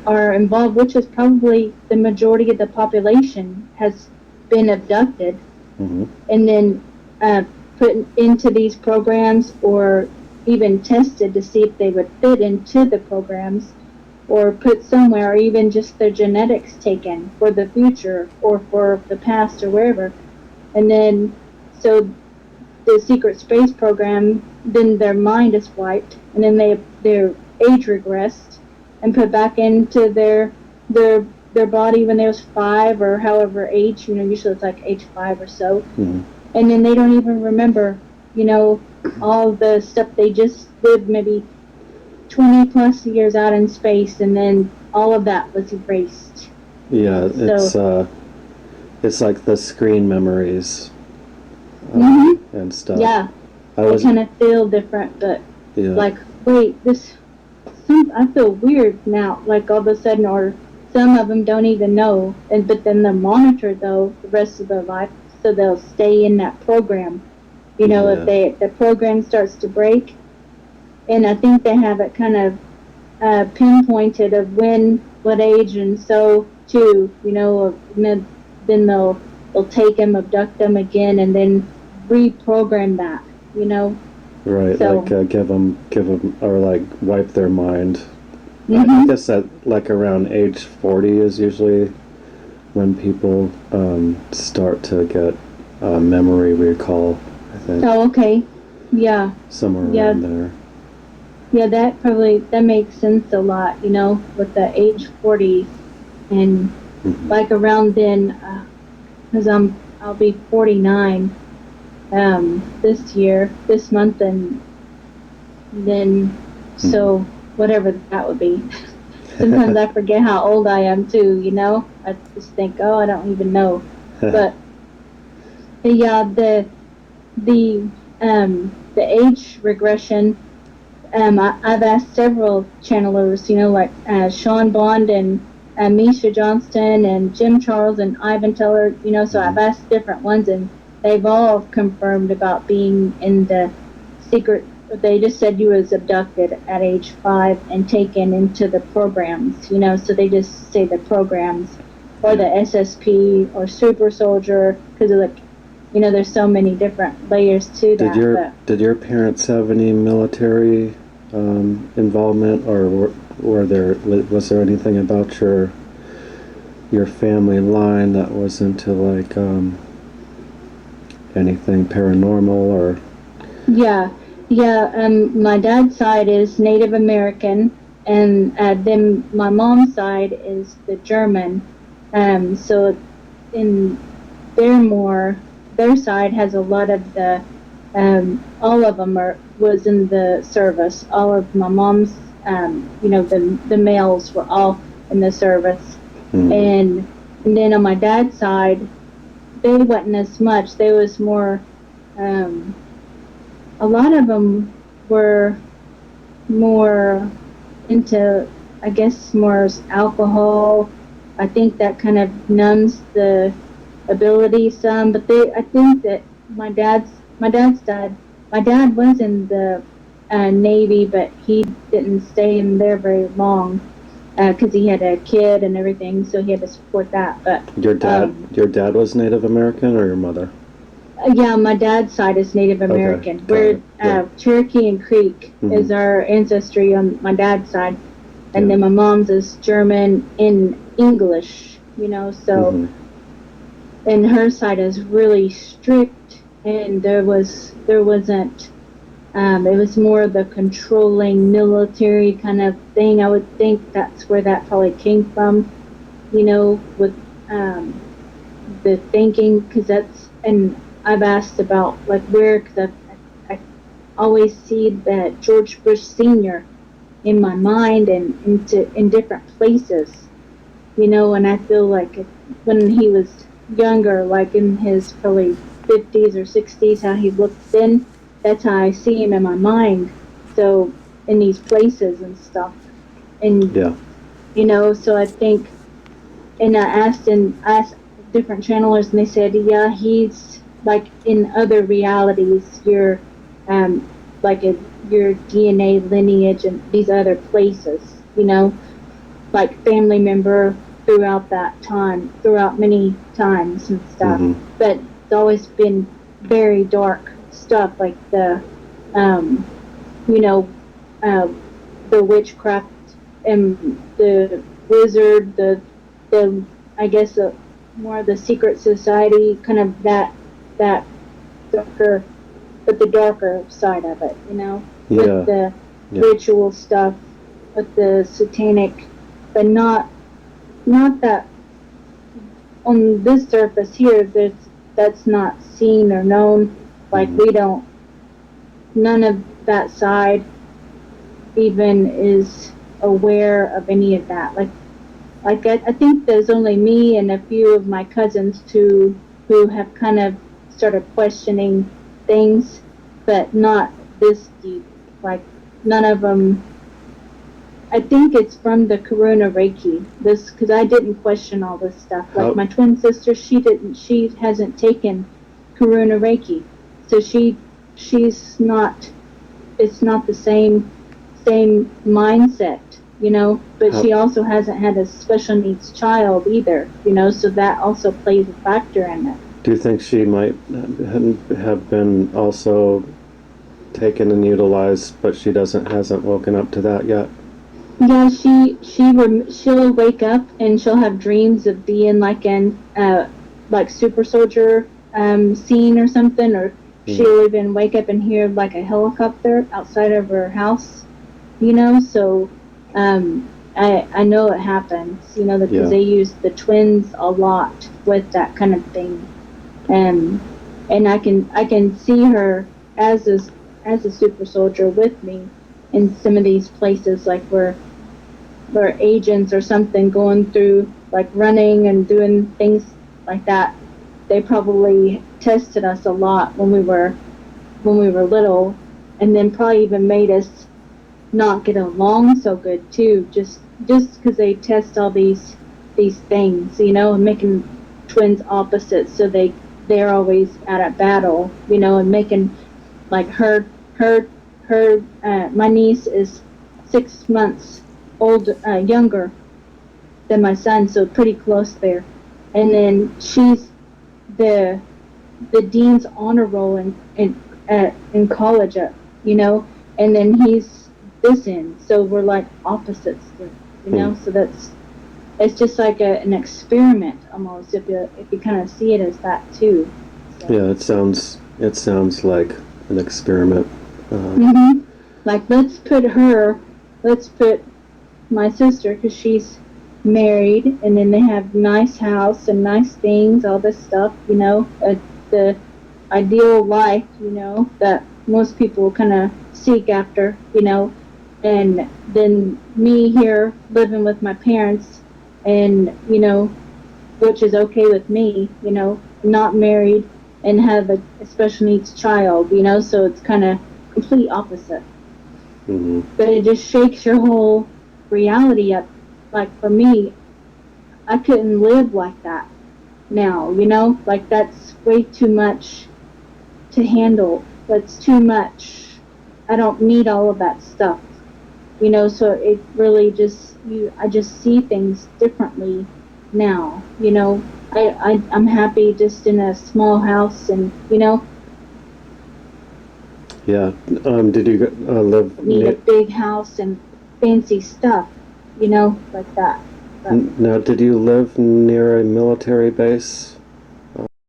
are involved, which is probably the majority of the population, has been abducted Mm-hmm. and then put into these programs, or even tested to see if they would fit into the programs, or put somewhere, or even just their genetics taken for the future or for the past or wherever. And then, so the secret space program, then their mind is wiped, and then their age regressed and put back into their body when they was 5 or however age. Usually it's like age 5 or so. Mm-hmm. And then they don't even remember, all the stuff they just lived maybe 20 plus years out in space, and then all of that was erased. Yeah, it's like the screen memories and stuff. Yeah, I kind of feel different, but yeah. like, wait, I feel weird now, like all of a sudden, or some of them don't even know, but then they're monitored though the rest of their life, so they'll stay in that program. If the program starts to break, and I think they have it kind of pinpointed of what age, and so too, then they'll take them, abduct them again, and then reprogram that. Right, so, like give them, or like wipe their mind. Mm-hmm. I guess that like around age 40 is usually when people start to get memory recall, I think. Oh, okay. Yeah. Somewhere around there. Yeah, that makes sense a lot, with the age 40, and like around then, because I'll be 49 this month, and then so whatever that would be. Sometimes I forget how old I am too, I just think, oh, I don't even know. But yeah, the age regression. I've asked several channelers, like Sean Bond and Misha Johnston and Jim Charles and Ivan Teller, so I've asked different ones, and they've all confirmed about being in the secret. They just said you was abducted at age 5 and taken into the programs, so they just say the programs, or the SSP or super soldier, because there's so many different layers to that. Did your parents have any military involvement, or was there anything about your family line that was into like anything paranormal or? Yeah. My dad's side is Native American, and then my mom's side is the German. So in their side has a lot of the, all of them was in the service. All of my mom's, the males were all in the service. And then on my dad's side, they wasn't as much. They was more, a lot of them were more into, I guess, more alcohol. I think that kind of numbs the ability some, but I think that my dad's dad, my dad was in the Navy, but he didn't stay in there very long because he had a kid and everything, so he had to support that. But your dad was Native American, or your mother? Yeah, my dad's side is Native American. Okay. We're Cherokee and Creek is our ancestry on my dad's side, and then my mom's is German in English, so. And her side is really strict, and there wasn't. It was more of the controlling military kind of thing. I would think that's where that probably came from, with the thinking, because that's, and I've asked about like where, because I always see that George Bush Sr. in my mind and in different places, and I feel like when he was younger, like in his probably 50s or 60s, how he looked then, that's how I see him in my mind. So in these places and stuff, and so I think, and I asked different channelers, and they said, yeah, he's like in other realities, your like your DNA lineage and these other places, like family member throughout that time, throughout many times and stuff. But it's always been very dark stuff, like you know, the witchcraft and the wizard, the I guess more the secret society, kind of that darker, but the darker side of it, with the ritual stuff, with the satanic, but not that on this surface here that's not seen or known. Like we don't, none of that side even is aware of any of that. Like I think there's only me and a few of my cousins who have kind of started questioning things, but not this deep. Like none of them. I think it's from the Karuna Reiki. Because I didn't question all this stuff. Like my twin sister, she hasn't taken Karuna Reiki, so she's not. It's not the same mindset, but she also hasn't had a special needs child either, so that also plays a factor in it. Do you think she might have been also taken and utilized, but she hasn't woken up to that yet? Yeah, she'll wake up and she'll have dreams of being like in like super soldier scene or something, or she'll even wake up and hear like a helicopter outside of her house, so I know it happens, because they use the twins a lot with that kind of thing, and I can see her as a super soldier with me in some of these places, like where agents or something going through, like running and doing things like that. They probably tested us a lot when we were little, and then probably even made us not get along so good too, just because they test all these things, and making twins opposites, so they're always at a battle, and making like her my niece is 6 months younger than my son, so pretty close there, and then she's the dean's honor roll in college, and then he's this end, so we're like opposites, so it's just like an experiment almost, if you kind of see it as that too. So. Yeah, it sounds like an experiment. Like let's put my sister, because she's married, and then they have nice house and nice things, all this stuff, the ideal life, that most people kind of seek after, and then me here living with my parents, and which is okay with me, not married and have a special needs child, so it's kind of complete opposite. But it just shakes your whole reality up. Like for me, I couldn't live like that now, like that's way too much to handle. That's too much. I don't need all of that stuff, so it really I just see things differently now, I'm happy just in a small house, and Yeah. Did you live? Need a big house and fancy stuff, like that. But now, did you live near a military base?